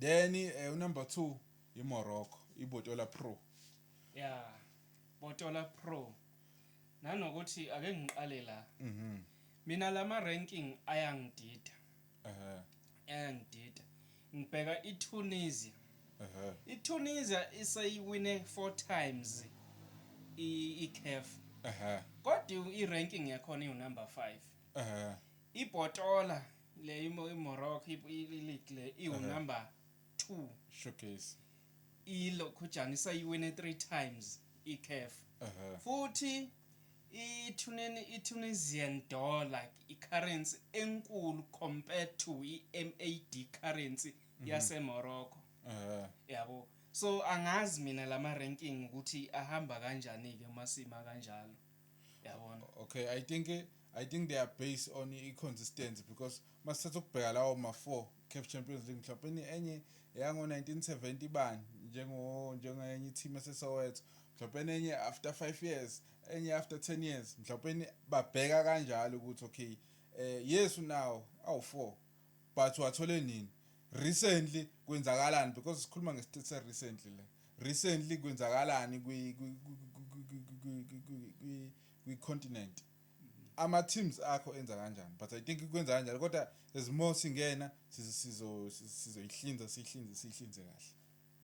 then number 2 iMorocco iBotola Pro. Yeah, Botola Pro. Nanokuthi ake ngiqale la. Mina lama ranking ayangidida. Ayangidida. Ngibheka iTunisia. iTunisia isayiwine 4 times iCAF. Kodwa iranking yakhona iNumber 5. iBotola le iMorocco ileague le iNumber 2 showcase. ilokhujana isayiwine 3 times iCAF. Futhi iTunisian dollar icurrency enkulu compared to iMAD currency yaseMorocco. Yabo. So angazi mina lama ranking ukuthi ahamba kanjani ke masima kanjalo. Yabona. Okay, I think they are based on consistency because masithatha ukubheka lawo ma4 CAF Champions League mhlawumbe enye yango 1970 bani njengenye team eseSoweto mhlawumbe enye after 5 years enye after 10 years mhlawumbe babheka kanjalo ukuthi okay yes now awu4 but wathole nini recently kwenzakalani because sikhuluma ngestate recently kwenzakalani kwi continent ama teams akho enza kanjani but I think kwenza kanjalo kodwa as more singena sizoyihlinza kahle.